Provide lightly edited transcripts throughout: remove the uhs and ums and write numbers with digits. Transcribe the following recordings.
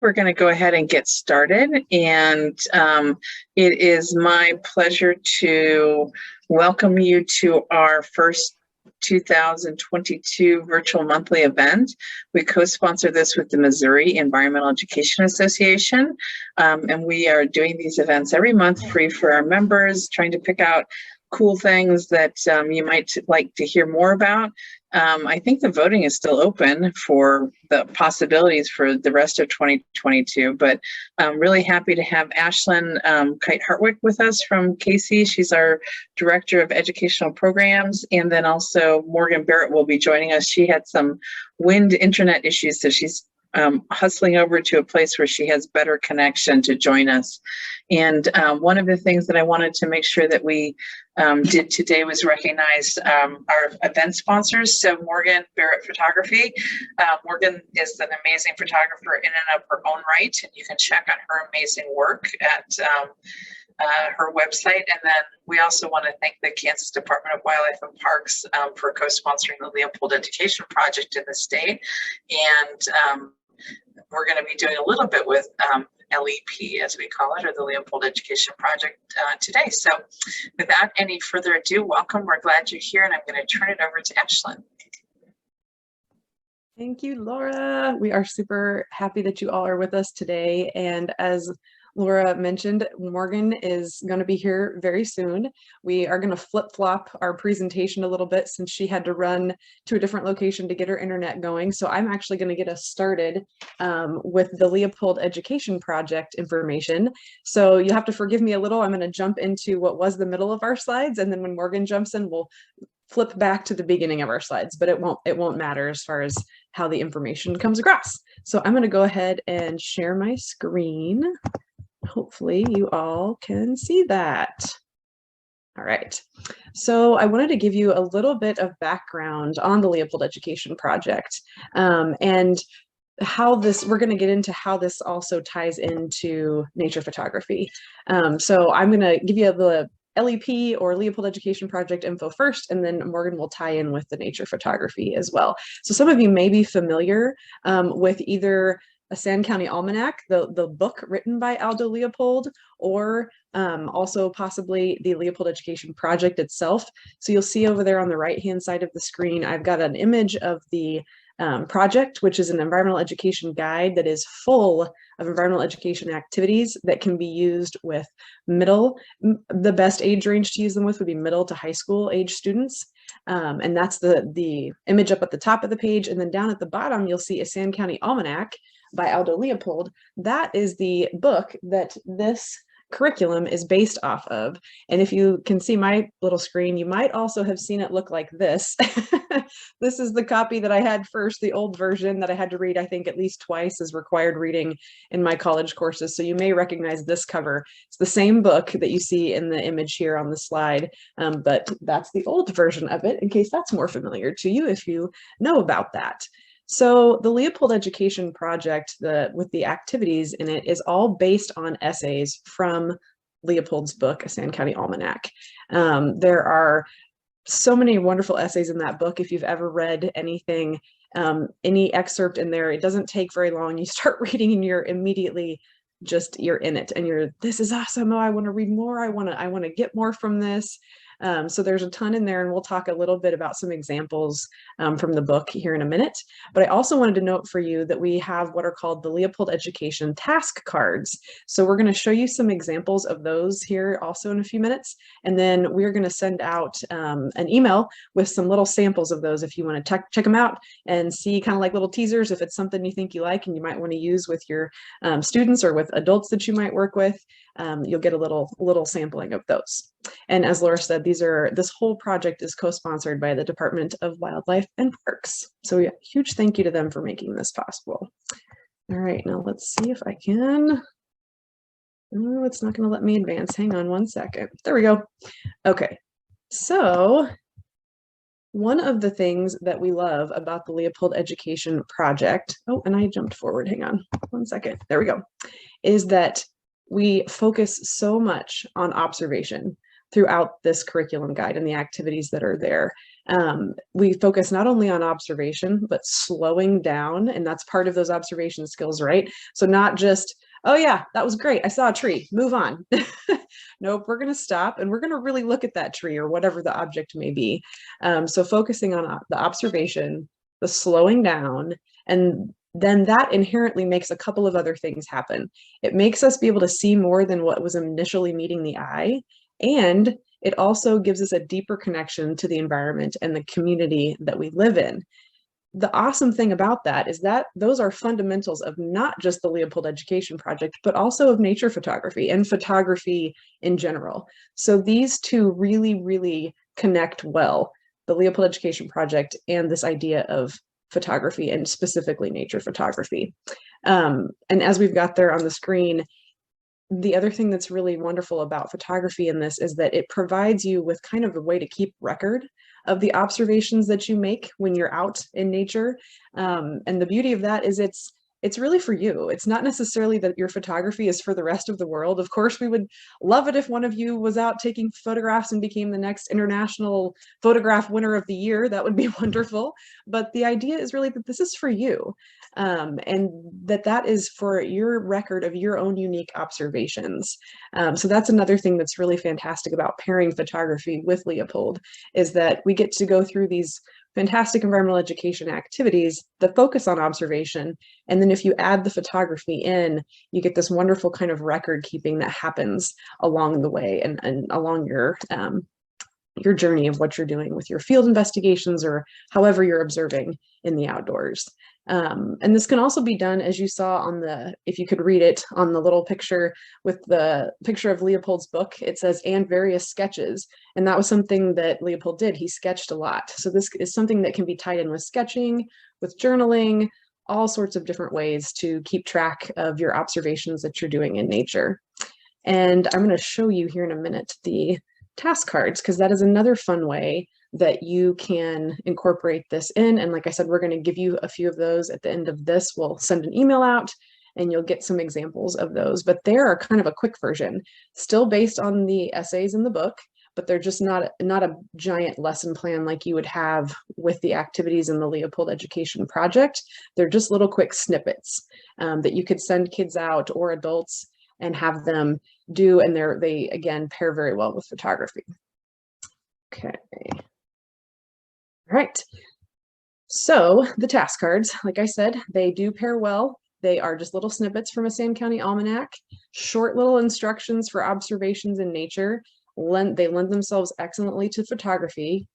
We're going to go ahead and get started, and it is my pleasure to welcome you to our first 2022 virtual monthly event. We co-sponsor this with the Missouri Environmental Education Association, and we are doing these events every month free for our members, trying to pick out cool things that you might like to hear more about. I think the voting is still open for the possibilities for the rest of 2022, but I'm really happy to have Ashlyn Kite-Hartwick with us from KACEE. She's our Director of Educational Programs, and then also Morgan Barrett will be joining us. She had some wind internet issues, so she's hustling over to a place where she has better connection to join us. And one of the things that I wanted to make sure that we did today was recognize our event sponsors. So Morgan Barrett Photography. Morgan is an amazing photographer in and of her own right, and you can check on her amazing work at her website. And then we also want to thank the Kansas Department of Wildlife and Parks for co-sponsoring the Leopold Education Project in the state. And we're going to be doing a little bit with LEP, as we call it, or the Leopold Education Project today. So without any further ado, welcome. We're glad you're here, and I'm going to turn it over to Ashlyn. Thank you, Laura. We are super happy that you all are with us today. And as Laura mentioned, Morgan is going to be here very soon. We are going to flip-flop our presentation a little bit since she had to run to a different location to get her internet going. So I'm actually going to get us started with the Leopold Education Project information. So you have to forgive me a little. I'm going to jump into what was the middle of our slides, and then when Morgan jumps in, we'll flip back to the beginning of our slides, but it won't matter as far as how the information comes across. So I'm going to go ahead and share my screen. Hopefully you all can see that. All right, so I wanted to give you a little bit of background on the Leopold Education Project and how this, we're going to get into how this also ties into nature photography. So I'm going to give you the LEP or Leopold Education Project info first, and then Morgan will tie in with the nature photography as well. So some of you may be familiar with either a Sand County Almanac, the book written by Aldo Leopold, or also possibly the Leopold Education Project itself. So you'll see over there on the right-hand side of the screen, I've got an image of the project, which is an environmental education guide that is full of environmental education activities that can be used with the best age range to use them with would be middle to high school age students. And that's the image up at the top of the page. And then down at the bottom, you'll see a Sand County Almanac by Aldo Leopold. That is the book that this curriculum is based off of. And if you can see my little screen, you might also have seen it look like this. This is the copy that I had first, the old version that I had to read, I think, at least twice as required reading in my college courses. So you may recognize this cover. It's the same book that you see in the image here on the slide, but that's the old version of it, in case that's more familiar to you if you know about that. So the Leopold Education Project, with the activities in it, is all based on essays from Leopold's book, A Sand County Almanac. There are so many wonderful essays in that book. If you've ever read anything, any excerpt in there, it doesn't take very long. You start reading and you're immediately you're in it, and this is awesome. Oh, I want to read more. I want to get more from this. So there's a ton in there, and we'll talk a little bit about some examples from the book here in a minute. But I also wanted to note for you that we have what are called the Leopold Education task cards. So we're going to show you some examples of those here also in a few minutes. And then we're going to send out an email with some little samples of those if you want to check them out and see, kind of like little teasers, if it's something you think you like and you might want to use with your students or with adults that you might work with. You'll get a little sampling of those. And as Laura said, this whole project is co-sponsored by the Department of Wildlife and Parks. So yeah, huge thank you to them for making this possible. All right, now let's see if I can. Oh, it's not going to let me advance. Hang on one second. There we go. Okay, so one of the things that we love about the Leopold Education Project, oh, and I jumped forward. Hang on one second. There we go. Is that we focus so much on observation throughout this curriculum guide and the activities that are there. We focus not only on observation, but slowing down. And that's part of those observation skills, right? So not just, oh yeah, that was great, I saw a tree, move on. Nope, we're going to stop and we're going to really look at that tree or whatever the object may be. So focusing on the observation, the slowing down, and then that inherently makes a couple of other things happen. It makes us be able to see more than what was initially meeting the eye, and it also gives us a deeper connection to the environment and the community that we live in. The awesome thing about that is that those are fundamentals of not just the Leopold Education Project, but also of nature photography and photography in general. So these two really, really connect well, the Leopold Education Project and this idea of photography and specifically nature photography. And as we've got there on the screen, the other thing that's really wonderful about photography in this is that it provides you with kind of a way to keep record of the observations that you make when you're out in nature. And the beauty of that is it's really for you. It's not necessarily that your photography is for the rest of the world. Of course, we would love it if one of you was out taking photographs and became the next international photograph winner of the year. That would be wonderful. But the idea is really that this is for you. And that is for your record of your own unique observations. So that's another thing that's really fantastic about pairing photography with Leopold, is that we get to go through these fantastic environmental education activities that focus on observation. And then if you add the photography in, you get this wonderful kind of record keeping that happens along the way and along your journey of what you're doing with your field investigations or however you're observing in the outdoors. And this can also be done, as you saw on the, if you could read it on the little picture with the picture of Leopold's book, it says, and various sketches. And that was something that Leopold did. He sketched a lot. So this is something that can be tied in with sketching, with journaling, all sorts of different ways to keep track of your observations that you're doing in nature. And I'm going to show you here in a minute the task cards, because that is another fun way that you can incorporate this in. And like I said, we're going to give you a few of those at the end of this. We'll send an email out and you'll get some examples of those, but they are kind of a quick version, still based on the essays in the book, but they're just not a giant lesson plan like you would have with the activities in the Leopold Education Project. They're just little quick snippets that you could send kids out or adults and have them do, and they again pair very well with photography. Okay. All right. So the task cards, like I said, they do pair well. They are just little snippets from a Sam County Almanac, short little instructions for observations in nature. They lend themselves excellently to photography.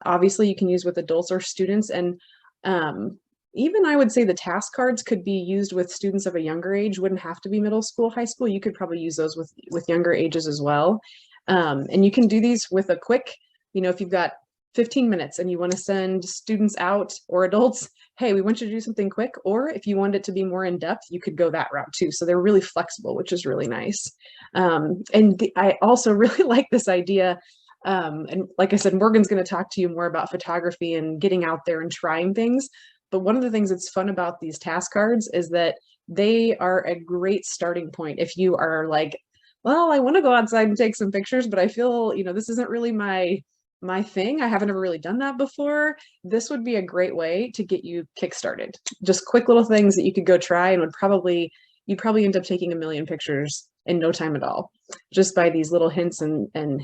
Obviously, you can use with adults or students, and even I would say the task cards could be used with students of a younger age. Wouldn't have to be middle school, high school. You could probably use those with younger ages as well. And you can do these with a quick, if you've got 15 minutes and you want to send students out or adults, hey, we want you to do something quick. Or if you want it to be more in depth, you could go that route too. So they're really flexible, which is really nice. I also really like this idea. And like I said, Morgan's going to talk to you more about photography and getting out there and trying things. But one of the things that's fun about these task cards is that they are a great starting point. If you are like, well, I want to go outside and take some pictures, but I feel, this isn't really my thing. I haven't ever really done that before. This would be a great way to get you kickstarted. Just quick little things that you could go try and you'd probably end up taking 1 million pictures in no time at all, just by these little hints and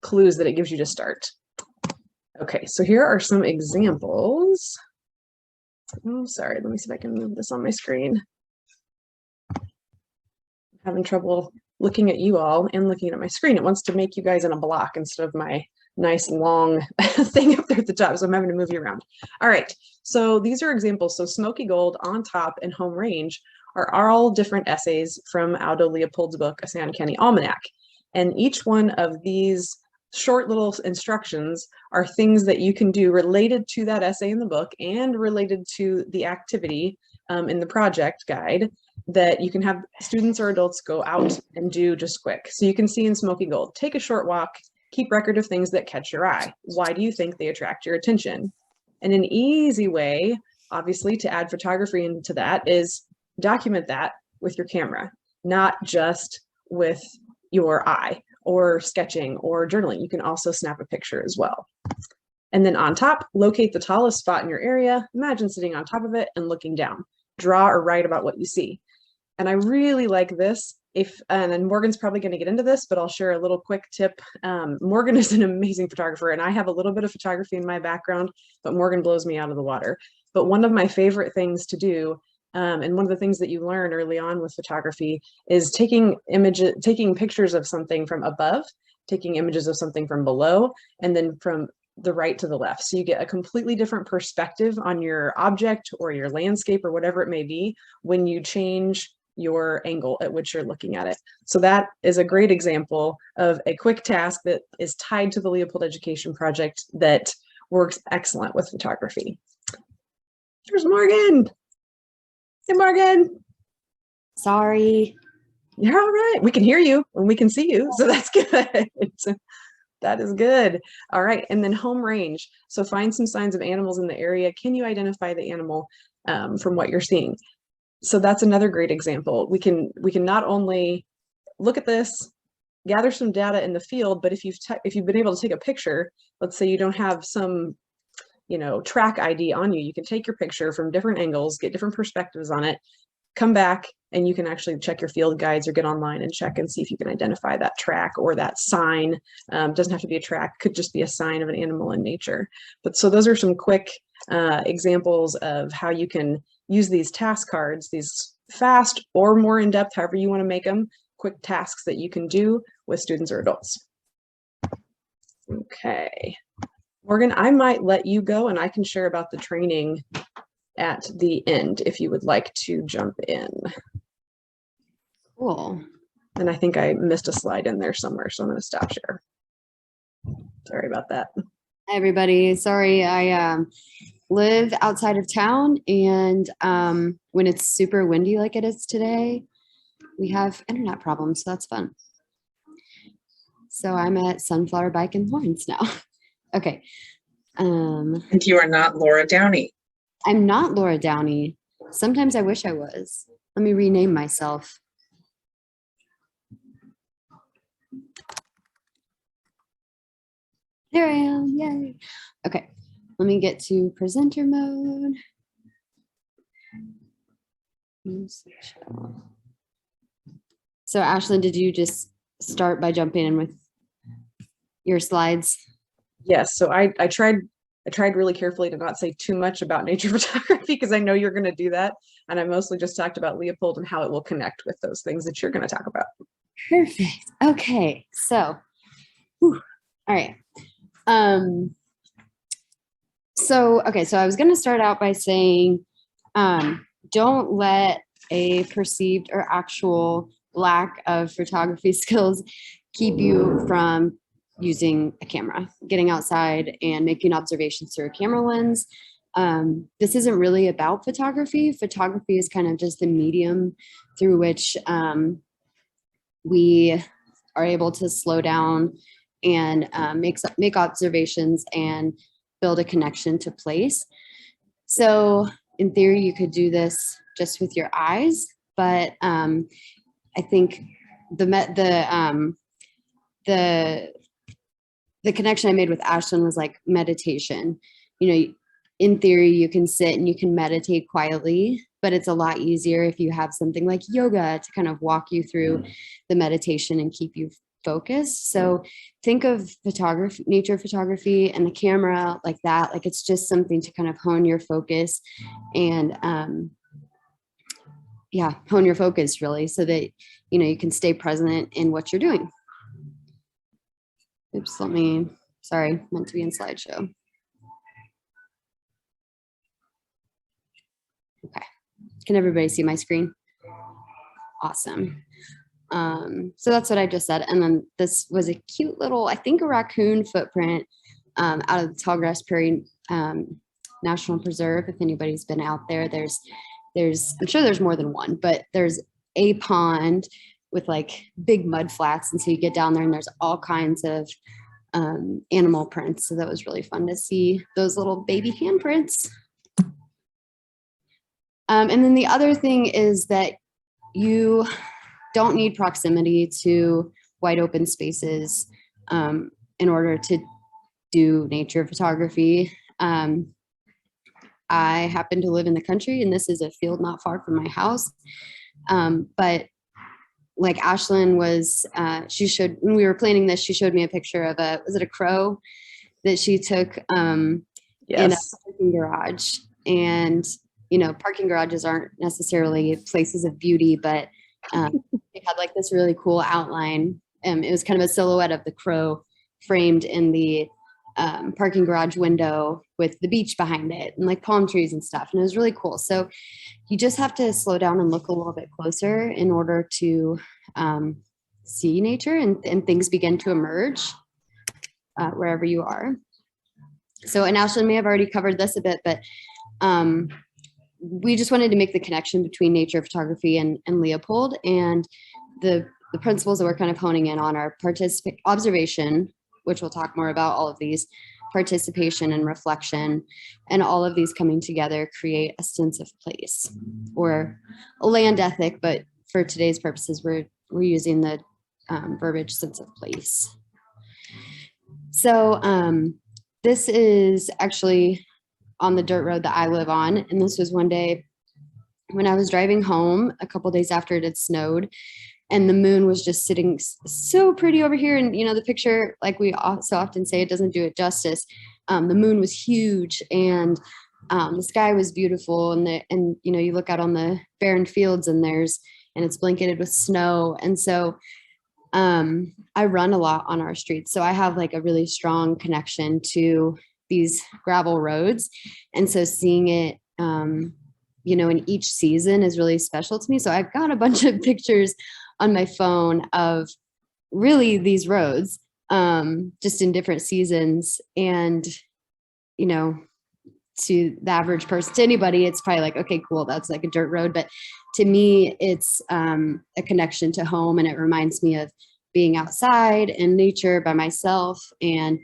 clues that it gives you to start. Okay, so here are some examples. Oh, sorry, let me see if I can move this on my screen. I'm having trouble looking at you all and looking at my screen. It wants to make you guys in a block instead of my nice long thing up there at the top, so I'm having to move you around. All right, so these are examples. So Smoky Gold, On Top, and Home Range are all different essays from Aldo Leopold's book, A Sam County Almanac. And each one of these short little instructions are things that you can do related to that essay in the book and related to the activity in the project guide that you can have students or adults go out and do just quick. So you can see in Smoky Gold, take a short walk, keep record of things that catch your eye. Why do you think they attract your attention? And an easy way, obviously, to add photography into that is document that with your camera, not just with your eye or sketching or journaling. You can also snap a picture as well. And then on top, locate the tallest spot in your area. Imagine sitting on top of it and looking down. Draw or write about what you see. And I really like this. And then Morgan's probably going to get into this, but I'll share a little quick tip. Morgan is an amazing photographer, and I have a little bit of photography in my background, but Morgan blows me out of the water. But one of my favorite things to do, and one of the things that you learn early on with photography, is taking pictures of something from above, taking images of something from below, and then from the right to the left. So you get a completely different perspective on your object or your landscape or whatever it may be when you change your angle at which you're looking at it. So that is a great example of a quick task that is tied to the Leopold Education Project that works excellent with photography. There's Morgan. Hey, Morgan. Sorry. You're all right. We can hear you and we can see you. So that's good. That is good. All right. And then home range. So find some signs of animals in the area. Can you identify the animal from what you're seeing? So that's another great example. We can not only look at this, gather some data in the field, but if you've been able to take a picture, let's say you don't have some, track ID on you, you can take your picture from different angles, get different perspectives on it, come back, and you can actually check your field guides or get online and check and see if you can identify that track or that sign. Doesn't have to be a track, could just be a sign of an animal in nature. But so those are some quick examples of how you can use these task cards, these fast or more in-depth, however you want to make them, quick tasks that you can do with students or adults. Okay. Morgan, I might let you go and I can share about the training at the end if you would like to jump in. Cool. And I think I missed a slide in there somewhere, so I'm going to stop share. Sorry about that. Hi, everybody. Sorry, I live outside of town, and when it's super windy like it is today, we have internet problems, so that's fun. So I'm at Sunflower Bike and Horns now. Okay. And you are not Laura Downey. I'm not Laura Downey. Sometimes I wish I was. Let me rename myself. There I am. Yay. Okay. Let me get to presenter mode. So Ashlyn, did you just start by jumping in with your slides? Yes. So I tried really carefully to not say too much about nature photography because I know you're going to do that. And I mostly just talked about Leopold and how it will connect with those things that you're going to talk about. Perfect. Okay. So, all right. So I was going to start out by saying, don't let a perceived or actual lack of photography skills keep you from using a camera, getting outside and making observations through a camera lens. This isn't really about photography. Photography is kind of just the medium through which we are able to slow down and make observations and build a connection to place. So in theory, you could do this just with your eyes, but I think the connection I made with Ashlyn was like meditation. In theory, you can sit and you can meditate quietly, but it's a lot easier if you have something like yoga to kind of walk you through the meditation and keep you focused. So think of photography, nature photography, and the camera like that. Like it's just something to kind of hone your focus and hone your focus really, so that you can stay present in what you're doing. Oops, sorry, meant to be in slideshow. Okay, can everybody see my screen? Awesome. So that's what I just said. And then this was a cute little, I think a raccoon footprint out of the Tallgrass Prairie National Preserve. If anybody's been out there, I'm sure there's more than one, but there's a pond with like big mud flats. And so you get down there and there's all kinds of animal prints. So that was really fun to see those little baby handprints. And then the other thing is that you don't need proximity to wide open spaces in order to do nature photography. I happen to live in the country, and this is a field not far from my house. But like Ashlyn was, when we were planning this, she showed me a picture of was it a crow that she took in a parking garage. And, you know, parking garages aren't necessarily places of beauty, but it had like this really cool outline. It was kind of a silhouette of the crow framed in the parking garage window with the beach behind it and like palm trees and stuff. And it was really cool. So you just have to slow down and look a little bit closer in order to see nature, and things begin to emerge wherever you are. So, and Ashlyn may have already covered this a bit, but we just wanted to make the connection between nature photography and Leopold, and the principles that we're kind of honing in on are observation, which we'll talk more about, all of these, participation and reflection, and all of these coming together create a sense of place, or a land ethic, but for today's purposes, we're using the verbiage sense of place. So this is actually on the dirt road that I live on, and this was one day when I was driving home a couple days after it had snowed, and the moon was just sitting so pretty over here. And, you know, the picture, like we so often say, it doesn't do it justice. The moon was huge, and the sky was beautiful. And, you know, you look out on the barren fields, and it's blanketed with snow. And so I run a lot on our streets. So I have like a really strong connection to these gravel roads. And so seeing it, you know, in each season is really special to me. So I've got a bunch of pictures on my phone of really these roads, just in different seasons. And, you know, to the average person, to anybody, it's probably like, okay, cool, that's like a dirt road. But to me, it's a connection to home, and it reminds me of being outside in nature by myself, and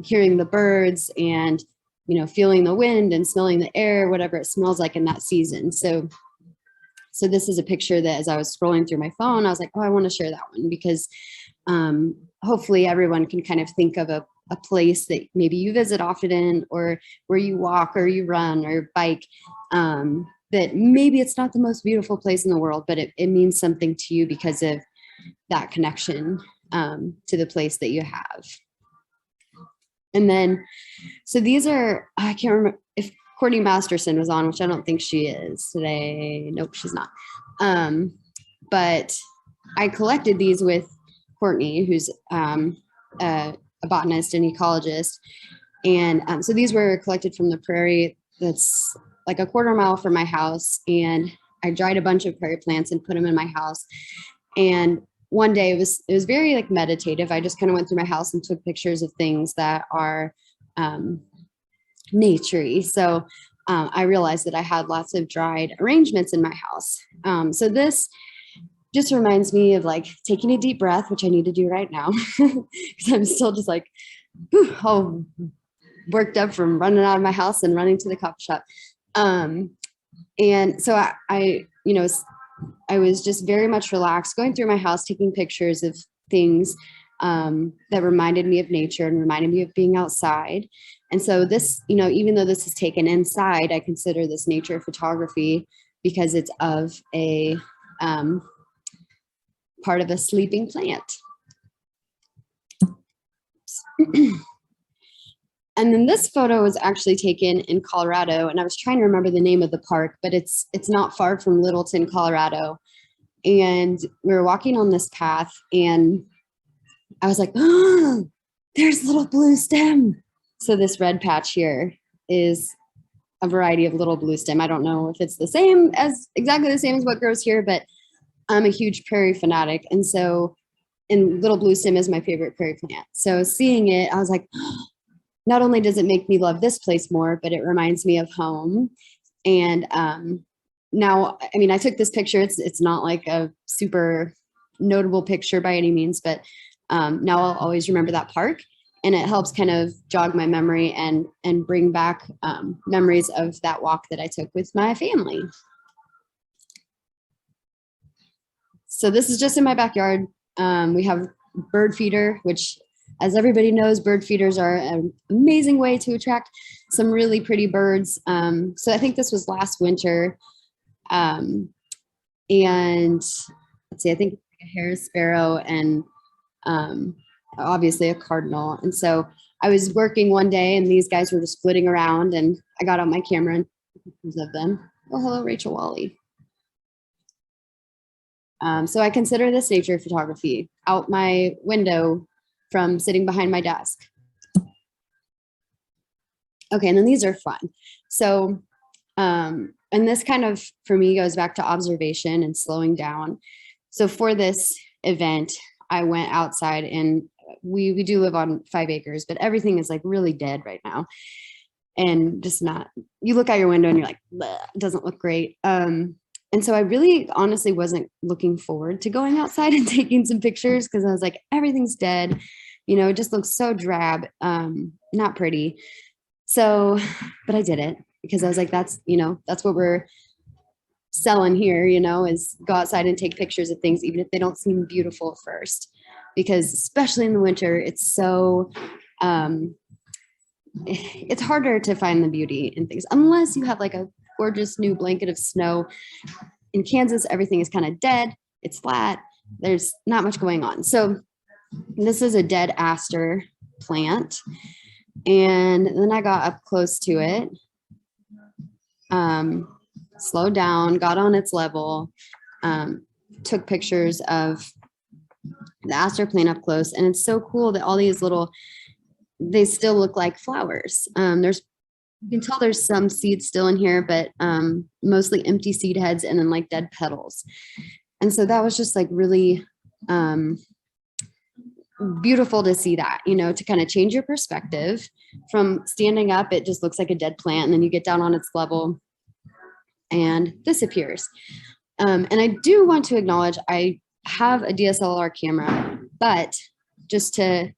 hearing the birds, and, you know, feeling the wind and smelling the air, whatever it smells like in that season. So this is a picture that as I was scrolling through my phone, I was like, oh, I want to share that one, because hopefully everyone can kind of think of a place that maybe you visit often, or where you walk or you run or bike, that maybe it's not the most beautiful place in the world, but it means something to you because of that connection to the place that you have. And then, so these are, I can't remember if Courtney Masterson was on, which I don't think she is today. Nope, she's not. But I collected these with Courtney, who's a botanist and ecologist. And so these were collected from the prairie that's like a quarter mile from my house. And I dried a bunch of prairie plants and put them in my house. And one day it was very like meditative. I just kind of went through my house and took pictures of things that are naturey. So I realized that I had lots of dried arrangements in my house. So this just reminds me of like taking a deep breath, which I need to do right now, because I'm still just like, all worked up from running out of my house and running to the coffee shop. And so I, you know, I was just very much relaxed, going through my house, taking pictures of things that reminded me of nature and reminded me of being outside. And so this, you know, even though this is taken inside, I consider this nature photography because it's of a part of a sleeping plant. And then this photo was actually taken in Colorado, and I was trying to remember the name of the park, but it's not far from Littleton, Colorado. And we were walking on this path, and I was like, oh, there's little blue stem. So this red patch here is a variety of little blue stem. I don't know if it's exactly the same as what grows here, but I'm a huge prairie fanatic. And so, and little blue stem is my favorite prairie plant. So seeing it, I was like, oh, not only does it make me love this place more, but it reminds me of home. And now, I mean, I took this picture. It's not like a super notable picture by any means, but now I'll always remember that park, and it helps kind of jog my memory and bring back memories of that walk that I took with my family. So this is just in my backyard. We have bird feeder, which as everybody knows, bird feeders are an amazing way to attract some really pretty birds. So I think this was last winter. And let's see, I think a Harris sparrow and obviously a cardinal. And so I was working one day and these guys were just flitting around and I got out my camera and took pictures of them. Oh, hello, Rachel Wally. So I consider this nature photography out my window from sitting behind my desk. Okay, and then these are fun. So, and this kind of, for me, goes back to observation and slowing down. So for this event, I went outside and we do live on 5 acres, but everything is like really dead right now. And just not, you look out your window and you're like, it doesn't look great. And so I really honestly wasn't looking forward to going outside and taking some pictures because I was like, everything's dead. You know, it just looks so drab, not pretty. So, but I did it because I was like, that's, you know, that's what we're selling here, you know, is go outside and take pictures of things, even if they don't seem beautiful at first, because especially in the winter, it's so, it's harder to find the beauty in things unless you have like a gorgeous new blanket of snow. In Kansas, everything is kind of dead. It's flat. There's not much going on. So this is a dead aster plant. And then I got up close to it, slowed down, got on its level, took pictures of the aster plant up close. And it's so cool that all these little, they still look like flowers. You can tell there's some seeds still in here, but mostly empty seed heads and then like dead petals. And so that was just like really beautiful to see that, you know, to kind of change your perspective from standing up. It just looks like a dead plant. And then you get down on its level and disappears. And I do want to acknowledge I have a DSLR camera, but just to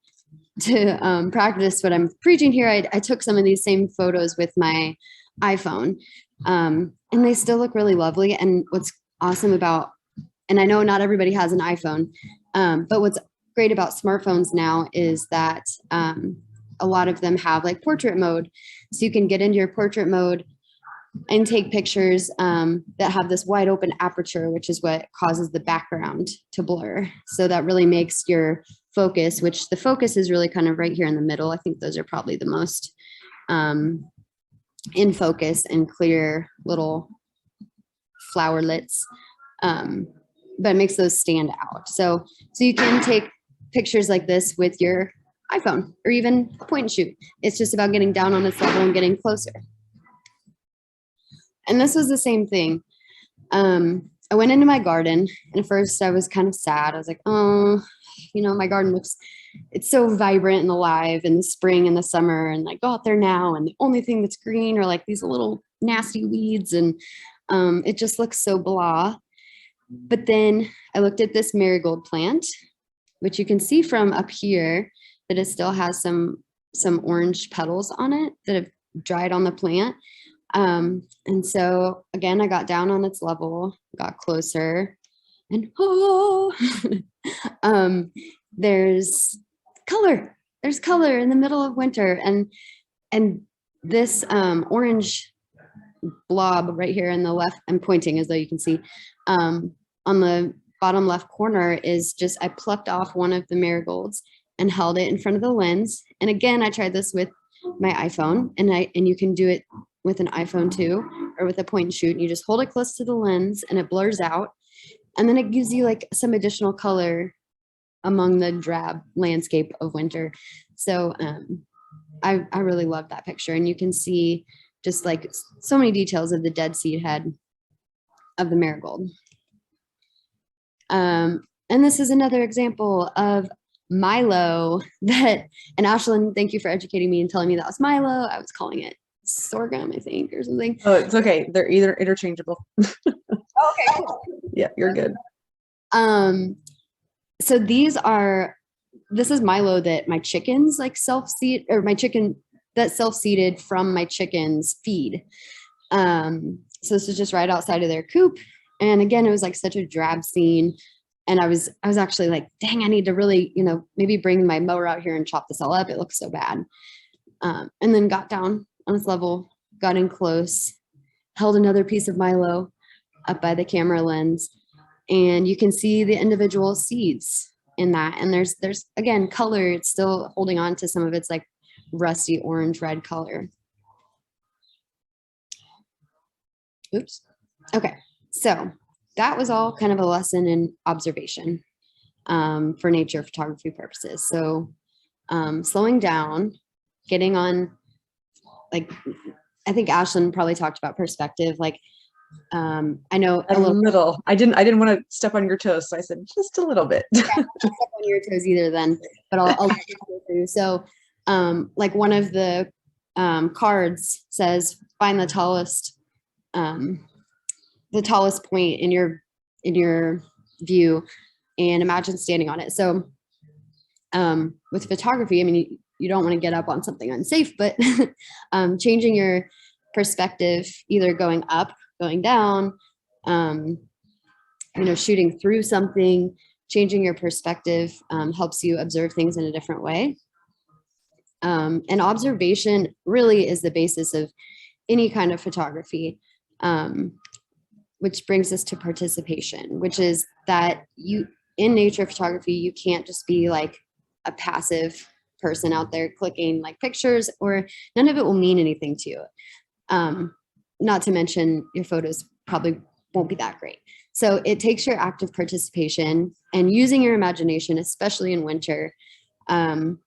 practice what I'm preaching here, I took some of these same photos with my iPhone, and they still look really lovely. And what's awesome about, and I know not everybody has an iPhone, but what's great about smartphones now is that a lot of them have like portrait mode. So you can get into your portrait mode and take pictures that have this wide open aperture, which is what causes the background to blur. So that really makes your focus, which the focus is really kind of right here in the middle. I think those are probably the most in focus and clear little flowerlets, but it makes those stand out. So you can take pictures like this with your iPhone or even a point and shoot. It's just about getting down on its level and getting closer. And this was the same thing. I went into my garden and at first I was kind of sad. I was like, oh, you know, my garden looks, it's so vibrant and alive in the spring and the summer. And I go out there now and the only thing that's green are like these little nasty weeds. And it just looks so blah. But then I looked at this marigold plant, which you can see from up here that it still has some orange petals on it that have dried on the plant. And so again, I got down on its level, got closer, and oh, there's color in the middle of winter. And this orange blob right here in the left, I'm pointing as though you can see, on the bottom left corner is just, I plucked off one of the marigolds and held it in front of the lens. And again, I tried this with my iPhone, and you can do it with an iPhone too, or with a point and shoot. You just hold it close to the lens and it blurs out. And then it gives you like some additional color among the drab landscape of winter. So I really love that picture. And you can see just like so many details of the dead seed head of the marigold. And this is another example of Milo that, and Ashlyn, thank you for educating me and telling me that was Milo. I was calling it sorghum, I think, or something. Oh, it's okay. They're either interchangeable. Okay, cool. Yeah, you're good. So this is Milo that my chickens like self-seed, or my chicken that self-seeded from my chickens feed. So this is just right outside of their coop. And again, it was like such a drab scene. and I was actually like, dang, I need to really, maybe bring my mower out here and chop this all up. It looks so bad. And then got down on this level, got in close, held another piece of Milo up by the camera lens, and you can see the individual seeds in that. And there's again, color, it's still holding on to some of its like rusty orange red color. Oops. Okay. So that was all kind of a lesson in observation for nature photography purposes. So slowing down, getting on, like, I think Ashlyn probably talked about perspective. Like, I know a little. I didn't want to step on your toes, so I said just a little bit. Yeah, I don't step on your toes either then, but I'll let you go through. So like one of the cards says, find the tallest point in your view and imagine standing on it. So with photography, I mean, you don't want to get up on something unsafe, but changing your perspective, either going up, going down, shooting through something, changing your perspective helps you observe things in a different way. And observation really is the basis of any kind of photography, which brings us to participation, which is that in nature photography, you can't just be like a passive person out there clicking like pictures, or none of it will mean anything to you. Not to mention your photos probably won't be that great. So it takes your active participation and using your imagination, especially in winter, to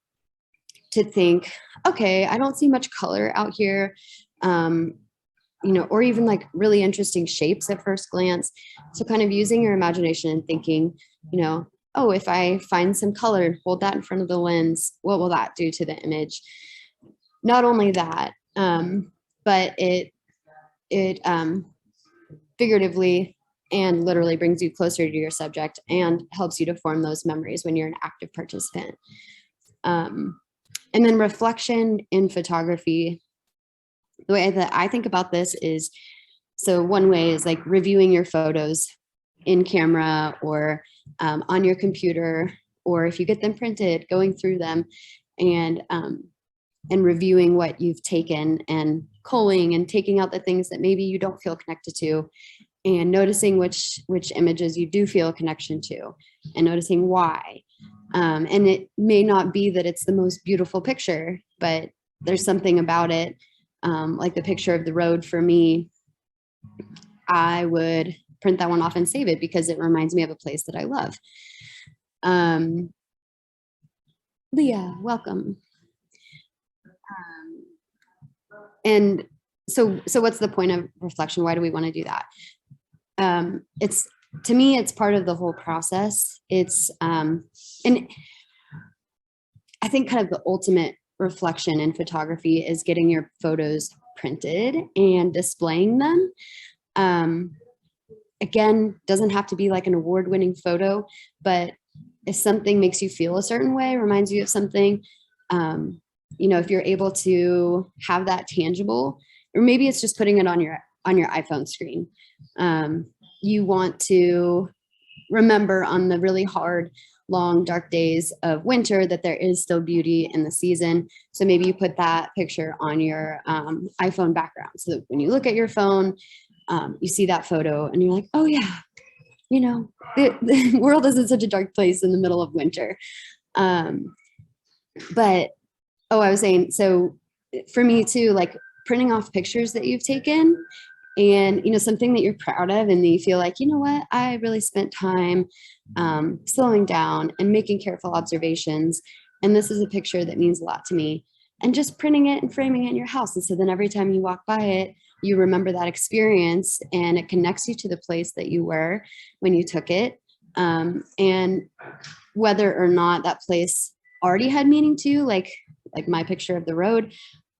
think, okay, I don't see much color out here, or even like really interesting shapes at first glance. So kind of using your imagination and thinking, oh, if I find some color and hold that in front of the lens, what will that do to the image? Not only that, but it figuratively and literally brings you closer to your subject and helps you to form those memories when you're an active participant. And then reflection in photography, the way that I think about this is, so one way is like reviewing your photos in camera or on your computer, or if you get them printed, going through them and reviewing what you've taken and culling and taking out the things that maybe you don't feel connected to, and noticing which images you do feel a connection to and noticing why. And it may not be that it's the most beautiful picture, but there's something about it. Like the picture of the road for me, I would print that one off and save it because it reminds me of a place that I love. Leah, welcome. And so what's the point of reflection? Why do we want to do that? To me, it's part of the whole process. It's, and I think kind of the ultimate reflection in photography is getting your photos printed and displaying them. Again, doesn't have to be like an award-winning photo, but if something makes you feel a certain way, reminds you of something, if you're able to have that tangible, or maybe it's just putting it on your iPhone screen. You want to remember on the really hard, long, dark days of winter that there is still beauty in the season. So maybe you put that picture on your iPhone background so that when you look at your phone, you see that photo and you're like, oh yeah, the world isn't such a dark place in the middle of winter. But, I was saying, so for me too, like printing off pictures that you've taken and, something that you're proud of and you feel like, you know what, I really spent time slowing down and making careful observations. And this is a picture that means a lot to me, and just printing it and framing it in your house. And so then every time you walk by it, you remember that experience and it connects you to the place that you were when you took it. And whether or not that place already had meaning to you, like my picture of the road,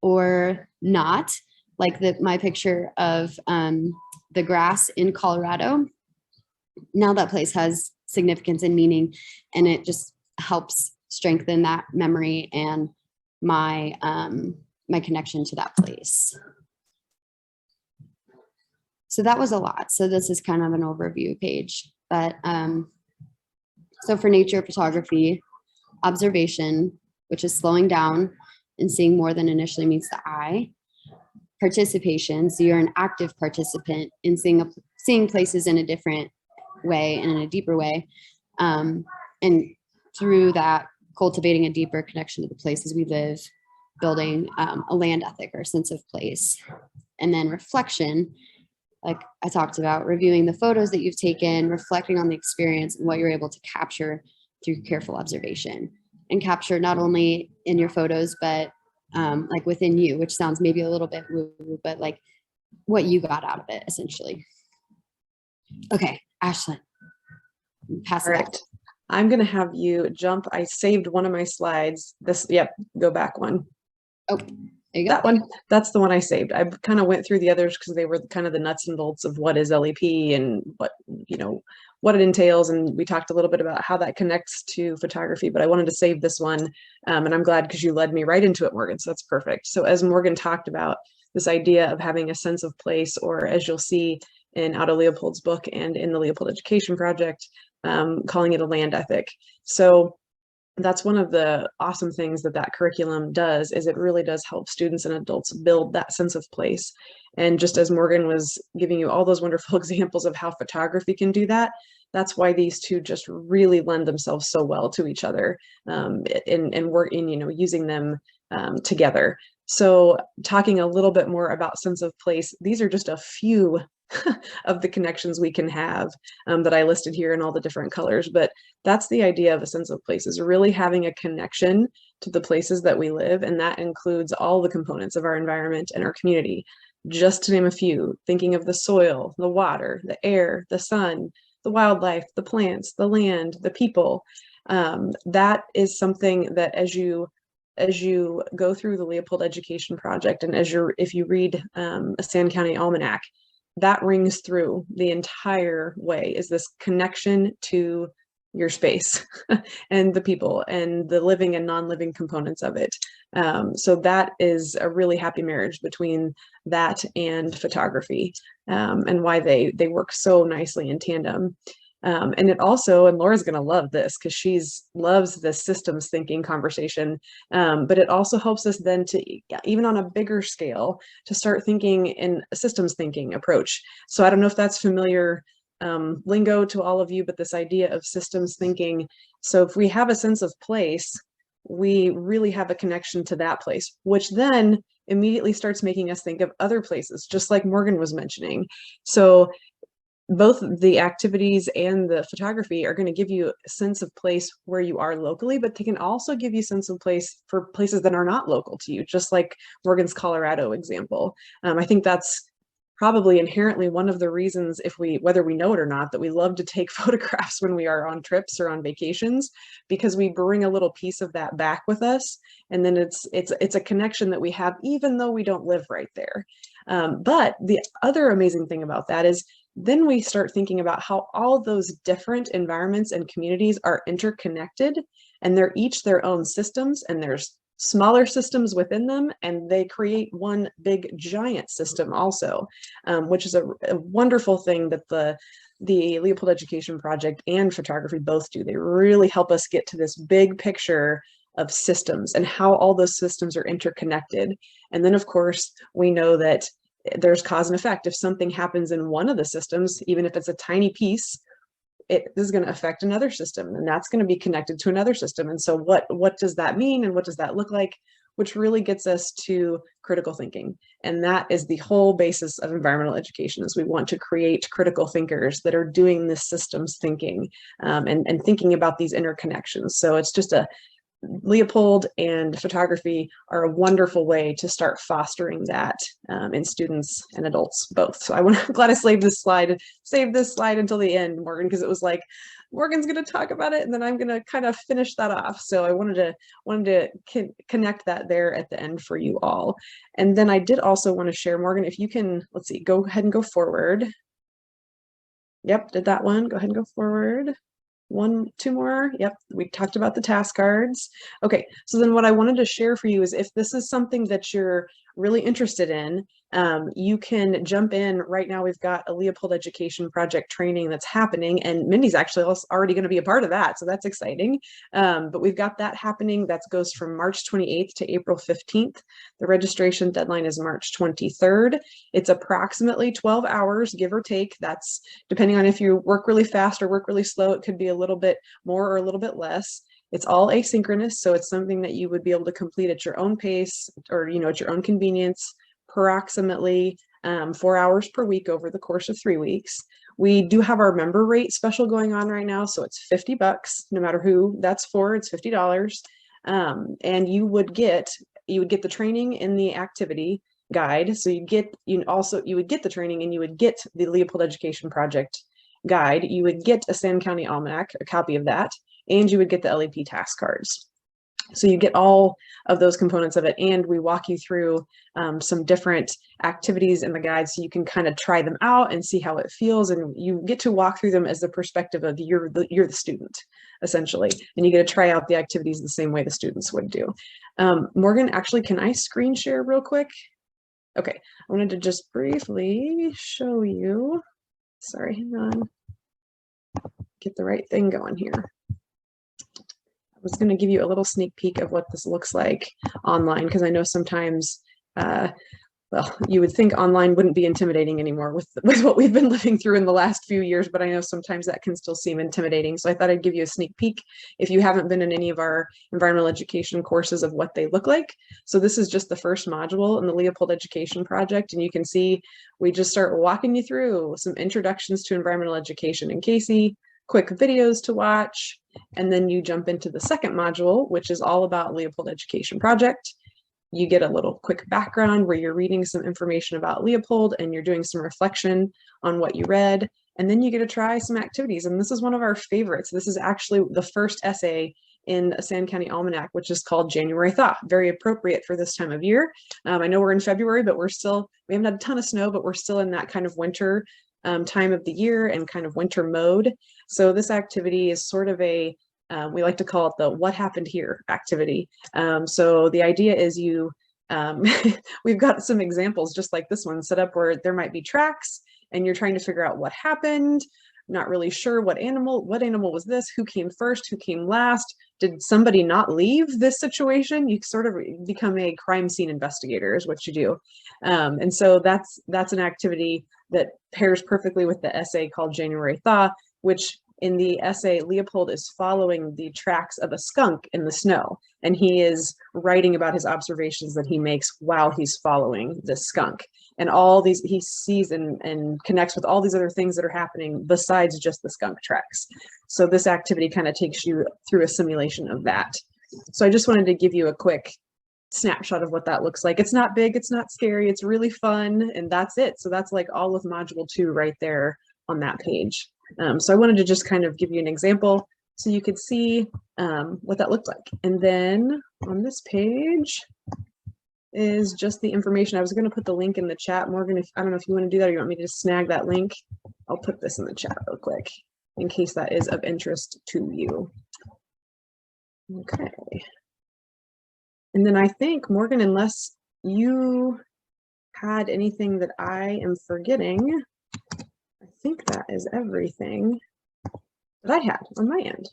or not, like my picture of the grass in Colorado, now that place has significance and meaning, and it just helps strengthen that memory and my connection to that place. So that was a lot. So this is kind of an overview page, but So for nature photography, observation, which is slowing down and seeing more than initially meets the eye. Participation, so you're an active participant in seeing places in a different way and in a deeper way. And through that, cultivating a deeper connection to the places we live, building a land ethic or sense of place. And then reflection, like I talked about, reviewing the photos that you've taken, reflecting on the experience and what you're able to capture through careful observation, and capture not only in your photos, but like within you, which sounds maybe a little bit woo-woo, but like what you got out of it, essentially. Okay, Ashlyn, pass it back. I'm going to have you jump. I saved one of my slides. Go back one. Oh, there you go. That one, that's the one I saved. I kind of went through the others because they were kind of the nuts and bolts of what is LEP and what, what it entails. And we talked a little bit about how that connects to photography, but I wanted to save this one. And I'm glad because you led me right into it, Morgan. So that's perfect. So as Morgan talked about, this idea of having a sense of place, or as you'll see in Otto Leopold's book and in the Leopold Education Project, calling it a land ethic. So that's one of the awesome things that curriculum does, is it really does help students and adults build that sense of place. And just as Morgan was giving you all those wonderful examples of how photography can do that, that's why these two just really lend themselves so well to each other, and work in, using them together. So talking a little bit more about sense of place, these are just a few of the connections we can have that I listed here in all the different colors. But that's the idea of a sense of place, is really having a connection to the places that we live. And that includes all the components of our environment and our community. Just to name a few, thinking of the soil, the water, the air, the sun, the wildlife, the plants, the land, the people. That is something that as you go through the Leopold Education Project, and if you read a Sand County Almanac, that rings through the entire way, is this connection to your space and the people and the living and non-living components of it. So that is a really happy marriage between that and photography, and why they work so nicely in tandem. And it also, and Laura's going to love this because loves the systems thinking conversation, but it also helps us then to, even on a bigger scale, to start thinking in a systems thinking approach. So I don't know if that's familiar lingo to all of you, but this idea of systems thinking. So if we have a sense of place, we really have a connection to that place, which then immediately starts making us think of other places, just like Morgan was mentioning. So both the activities and the photography are going to give you a sense of place where you are locally, but they can also give you a sense of place for places that are not local to you, just like Morgan's Colorado example. I think that's probably inherently one of the reasons, whether we know it or not, that we love to take photographs when we are on trips or on vacations, because we bring a little piece of that back with us. And then it's a connection that we have, even though we don't live right there. But the other amazing thing about that is, then we start thinking about how all those different environments and communities are interconnected, and they're each their own systems, and there's smaller systems within them, and they create one big giant system also, which is a wonderful thing that the Leopold Education Project and photography both do. They really help us get to this big picture of systems and how all those systems are interconnected. And then of course, we know that there's cause and effect. If something happens in one of the systems, even if it's a tiny piece, this is going to affect another system, and that's going to be connected to another system. And so what does that mean, and what does that look like? Which really gets us to critical thinking. And that is the whole basis of environmental education, is we want to create critical thinkers that are doing this systems thinking, and thinking about these interconnections. So it's just Leopold and photography are a wonderful way to start fostering that in students and adults both. So I'm glad I saved this slide until the end, Morgan, because it was like, Morgan's going to talk about it, and then I'm going to kind of finish that off. So I wanted to connect that there at the end for you all. And then I did also want to share, Morgan, if you can, let's see, go ahead and go forward. Yep, did that one. Go ahead and go forward. Two more. Yep, we talked about the task cards. Okay, so then what I wanted to share for you is, if this is something that you're really interested in, you can jump in. Right now we've got a Leopold Education Project training that's happening, and Mindy's actually also already going to be a part of that, so that's exciting. But we've got that happening. That goes from March 28th to April 15th. The registration deadline is March 23rd. It's approximately 12 hours, give or take. That's depending on if you work really fast or work really slow. It could be a little bit more or a little bit less. It's all asynchronous, so it's something that you would be able to complete at your own pace, or at your own convenience, approximately 4 hours per week over the course of 3 weeks. We do have our member rate special going on right now, so it's $50, no matter who that's for. It's $50, and you would get the training in the activity guide. So you would get the training, and you would get the Leopold Education Project guide. You would get a Sand County Almanac, a copy of that, and you would get the LEP task cards. So you get all of those components of it, and we walk you through some different activities in the guide, so you can kind of try them out and see how it feels, and you get to walk through them as the perspective of you're the student, essentially, and you get to try out the activities the same way the students would do. Morgan, actually, can I screen share real quick? Okay, I wanted to just briefly show you. Sorry, hang on. Get the right thing going here. I was going to give you a little sneak peek of what this looks like online, because I know sometimes, well, you would think online wouldn't be intimidating anymore with what we've been living through in the last few years, but I know sometimes that can still seem intimidating. So I thought I'd give you a sneak peek if you haven't been in any of our environmental education courses of what they look like. So this is just the first module in the Leopold Education Project, and you can see we just start walking you through some introductions to environmental education in KACEE, quick videos to watch, and then you jump into the second module, which is all about Leopold Education Project. You get a little quick background where you're reading some information about Leopold, and you're doing some reflection on what you read, and then you get to try some activities. And this is one of our favorites. This is actually the first essay in a Sand County Almanac, which is called January Thaw. Very appropriate for this time of year. I know we're in February, but we haven't had a ton of snow, but we're still in that kind of winter time of the year and kind of winter mode. So this activity is sort of a, we like to call it the what happened here activity. So the idea is we've got some examples just like this one set up where there might be tracks, and you're trying to figure out what happened, not really sure what animal was this, who came first, who came last, did somebody not leave this situation? You sort of become a crime scene investigator is what you do. And so that's an activity that pairs perfectly with the essay called January Thaw, which in the essay, Leopold is following the tracks of a skunk in the snow, and he is writing about his observations that he makes while he's following this skunk. And all these, he sees and connects with all these other things that are happening besides just the skunk tracks. So this activity kind of takes you through a simulation of that. So I just wanted to give you a quick snapshot of what that looks like. It's not big, it's not scary, it's really fun, and that's it. So that's like all of module 2 right there on that page. So I wanted to just kind of give you an example so you could see what that looked like. And then on this page is just the information. I was going to put the link in the chat. Morgan, I don't know if you want to do that, or you want me to just snag that link. I'll put this in the chat real quick in case that is of interest to you. Okay. And then I think, Morgan, unless you had anything that I am forgetting, I think that is everything that I had on my end.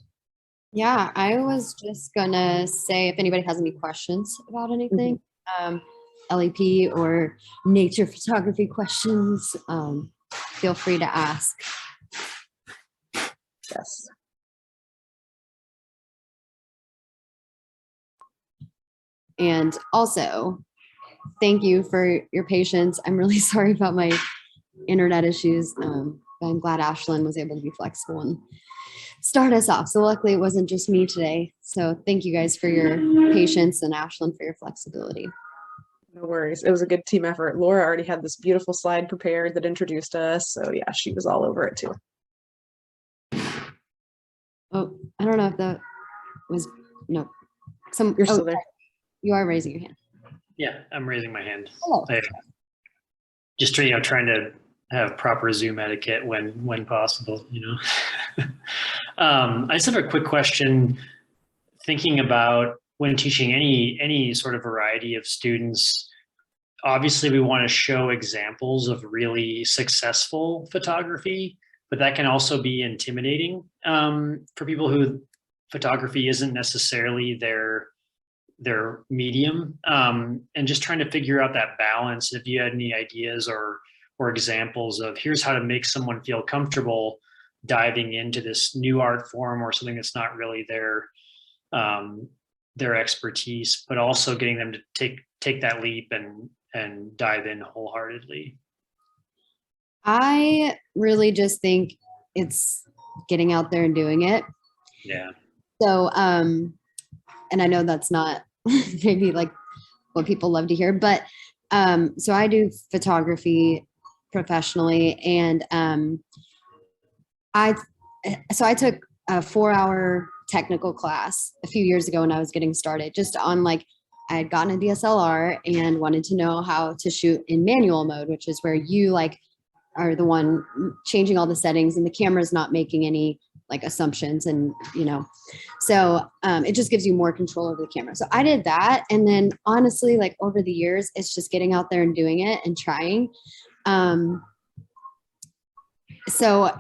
Yeah, I was just gonna say if anybody has any questions about anything, LEP or nature photography questions, feel free to ask. Yes. And also, thank you for your patience. I'm really sorry about my internet issues. But I'm glad Ashlyn was able to be flexible and start us off. So luckily it wasn't just me today. So thank you guys for your patience, and Ashlyn for your flexibility. No worries. It was a good team effort. Laura already had this beautiful slide prepared that introduced us. So yeah, she was all over it too. Oh, I don't know if that was, no. You're still there. You are raising your hand. Yeah, I'm raising my hand. Hello. Just trying to have proper Zoom etiquette when possible, I just have a quick question. Thinking about when teaching any sort of variety of students, obviously we want to show examples of really successful photography, but that can also be intimidating for people who photography isn't necessarily their medium, and just trying to figure out that balance. If you had any ideas or examples of here's how to make someone feel comfortable diving into this new art form or something that's not really their expertise, but also getting them to take that leap and dive in wholeheartedly. I really just think it's getting out there and doing it. Yeah. So, and I know that's not maybe like what people love to hear, but so I do photography professionally, and I took a 4-hour technical class a few years ago when I was getting started, just on like, I had gotten a DSLR and wanted to know how to shoot in manual mode, which is where you like are the one changing all the settings and the camera's not making any like assumptions, and so it just gives you more control over the camera. So I did that, and then honestly, like over the years, it's just getting out there and doing it and trying. So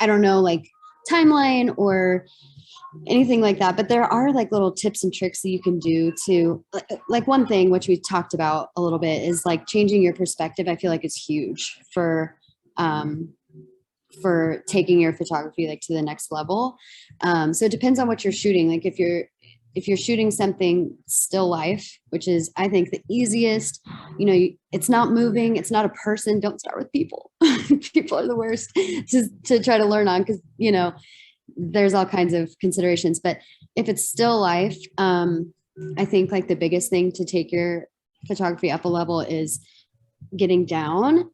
I don't know like timeline or anything like that, but there are like little tips and tricks that you can do to, like one thing which we talked about a little bit is like changing your perspective. I feel like it's huge for taking your photography like to the next level. So it depends on what you're shooting. Like if you're shooting something still life, which is I think the easiest, it's not moving, it's not a person. Don't start with people. People are the worst to try to learn on, because there's all kinds of considerations. But if it's still life, I think like the biggest thing to take your photography up a level is getting down,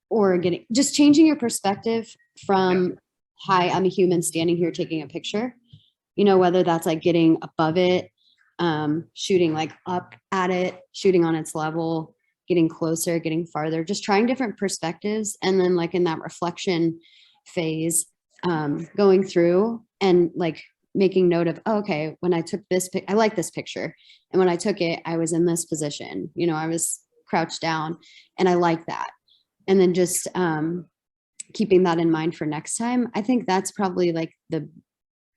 or just changing your perspective from, hi, I'm a human standing here taking a picture, whether that's like getting above it, shooting like up at it, shooting on its level, getting closer, getting farther, just trying different perspectives. And then like in that reflection phase, going through and like making note of, oh, okay, when I took this, I like this picture. And when I took it, I was in this position, I was crouched down, and I like that. And then just keeping that in mind for next time. I think that's probably like the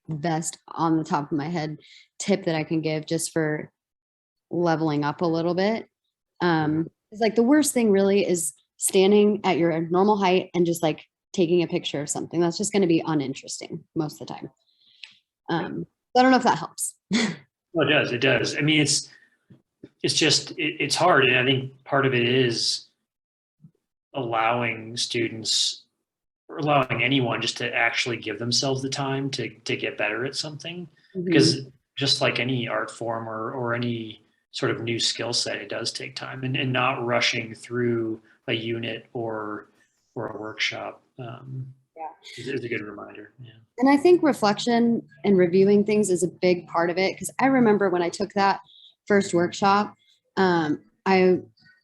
best on the top of my head tip that I can give just for leveling up a little bit. It's like the worst thing really is standing at your normal height and just like taking a picture of something. That's just going to be uninteresting most of the time. So I don't know if that helps. Well, it does. I mean, it's just, it's hard. And I think part of it is allowing students, or allowing anyone, just to actually give themselves the time to get better at something. Mm-hmm. Because just like any art form or any sort of new skill set, it does take time, and not rushing through a unit or a workshop is a good remander. Yeah. And I think reflection and reviewing things is a big part of it, because I remember when I took that first workshop,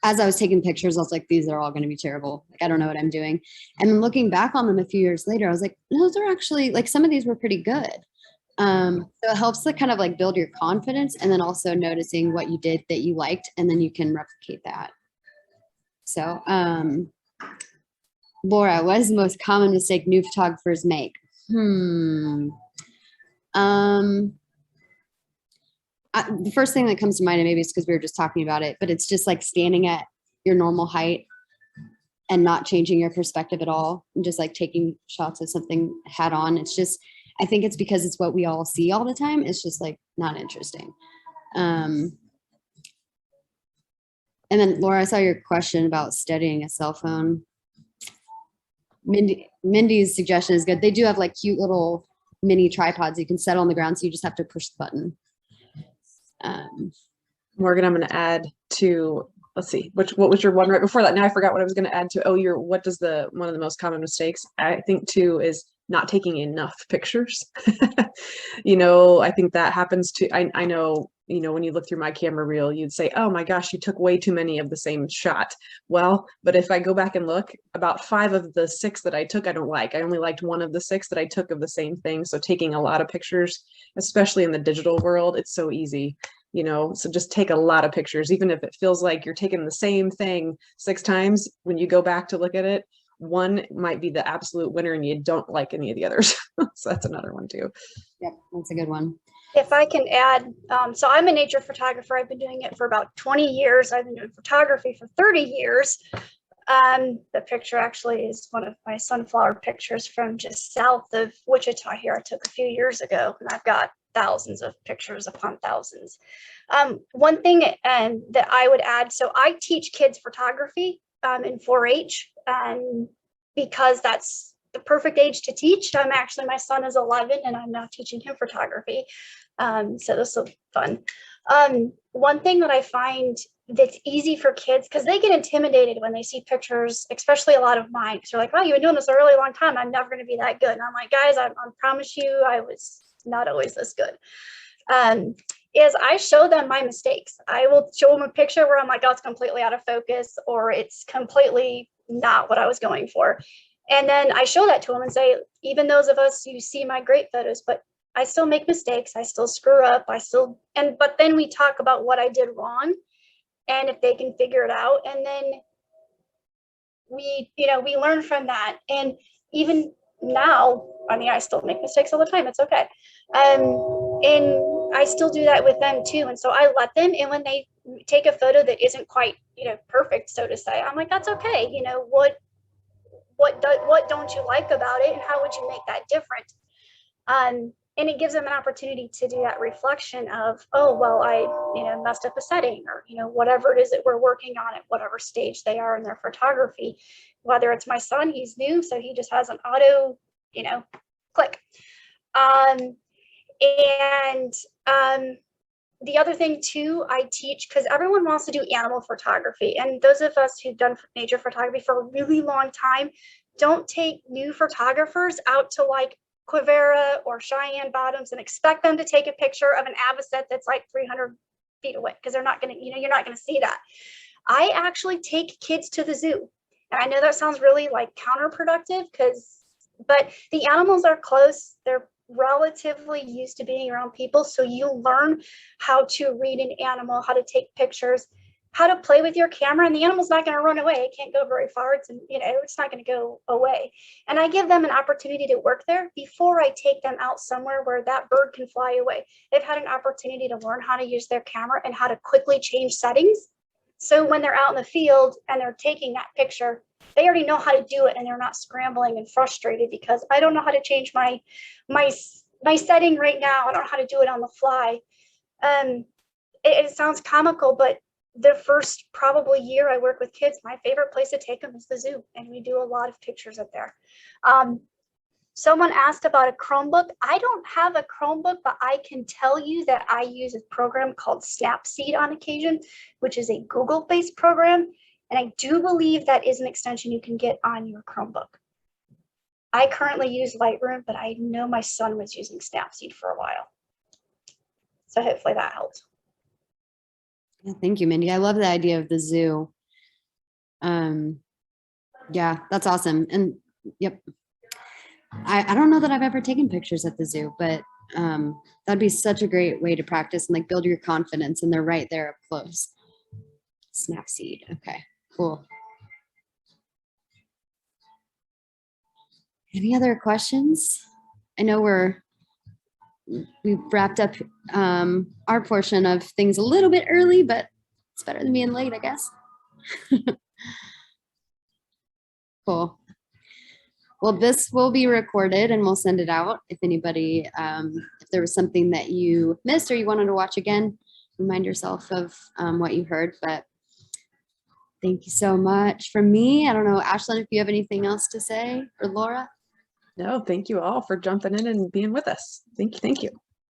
as I was taking pictures, I was like, these are all going to be terrible. Like, I don't know what I'm doing. And then looking back on them a few years later, I was like, those are actually, like, some of these were pretty good. So it helps to kind of like build your confidence, and then also noticing what you did that you liked, and then you can replicate that. So, Laura, what is the most common mistake new photographers make? The first thing that comes to mind, and maybe it's because we were just talking about it, but it's just like standing at your normal height and not changing your perspective at all, and just like taking shots of something head on. It's just, I think it's because it's what we all see all the time. It's just like not interesting. And then Laura, I saw your question about studying a cell phone. Mindy's suggestion is good. They do have like cute little mini tripods you can set on the ground, so you just have to push the button. Morgan, I'm going to add to, let's see, what was your one right before that? Now I forgot what I was going to add to. Oh, one of the most common mistakes, I think too, is not taking enough pictures. I think that happens too. I know, when you look through my camera reel, you'd say, oh my gosh, you took way too many of the same shot. Well, but if I go back and look, about 5 of the 6 that I took, I don't like. I only liked 1 of the 6 that I took of the same thing. So taking a lot of pictures, especially in the digital world, it's so easy you know, so just take a lot of pictures, even if it feels like you're taking the same thing 6 times. When you go back to look at it, one might be the absolute winner and you don't like any of the others. So that's another one too. Yep, that's a good one. If I can add, so I'm a nature photographer. I've been doing it for about 20 years. I've been doing photography for 30 years. The picture actually is one of my sunflower pictures from just south of Wichita here. I took a few years ago, and I've got thousands of pictures upon thousands. One thing that I would add, so I teach kids photography in 4-H, because that's the perfect age to teach. My son is 11 and I'm now teaching him photography. So this will be fun. One thing that I find that's easy for kids, because they get intimidated when they see pictures, especially a lot of mine, because they're like, oh, you've been doing this a really long time. I'm never going to be that good. And I'm like, guys, I promise you, I was not always this good. Is I show them my mistakes. I will show them a picture where I'm like, oh, it's completely out of focus, or it's completely not what I was going for. And then I show that to them and say, even those of us, you see my great photos, but I still make mistakes. I still screw up. But then we talk about what I did wrong and if they can figure it out. And then we learn from that. And even now, I mean, I still make mistakes all the time. It's okay. And I still do that with them too. And so I let them, and when they take a photo that isn't quite, perfect, so to say, I'm like, that's okay. What don't you like about it? And how would you make that different? And it gives them an opportunity to do that reflection of, oh, well, I, messed up a setting, or, whatever it is that we're working on at whatever stage they are in their photography. Whether it's my son, he's new, so he just has an auto, click. The other thing too, I teach, because everyone wants to do animal photography. And those of us who've done nature photography for a really long time, don't take new photographers out to like Quivira or Cheyenne Bottoms and expect them to take a picture of an avocet that's like 300 feet away, because they're not going to, you're not going to see that. I actually take kids to the zoo. And I know that sounds really like counterproductive, but the animals are close. They're relatively used to being around people. So you learn how to read an animal, how to take pictures, how to play with your camera, and the animal's not going to run away. It can't go very far. It's not going to go away. And I give them an opportunity to work there before I take them out somewhere where that bird can fly away. They've had an opportunity to learn how to use their camera and how to quickly change settings. So when they're out in the field and they're taking that picture, they already know how to do it, and they're not scrambling and frustrated because I don't know how to change my setting right now. I don't know how to do it on the fly. It sounds comical, but the first probably year I work with kids, my favorite place to take them is the zoo, and we do a lot of pictures up there. Someone asked about a Chromebook. I don't have a Chromebook, but I can tell you that I use a program called Snapseed on occasion, which is a Google-based program. And I do believe that is an extension you can get on your Chromebook. I currently use Lightroom, but I know my son was using Snapseed for a while. So hopefully that helps. Yeah, thank you, Mindy. I love the idea of the zoo. Yeah, that's awesome. And yep. I don't know that I've ever taken pictures at the zoo, but that'd be such a great way to practice and like build your confidence, and they're right there up close. Snapseed. Okay, cool. Any other questions? I know we've wrapped up our portion of things a little bit early, but it's better than being late, I guess. Cool. Well, this will be recorded and we'll send it out. If anybody, if there was something that you missed or you wanted to watch again, remind yourself of what you heard. But thank you so much. From me, I don't know, Ashlyn, if you have anything else to say, or Laura? No, thank you all for jumping in and being with us. Thank you.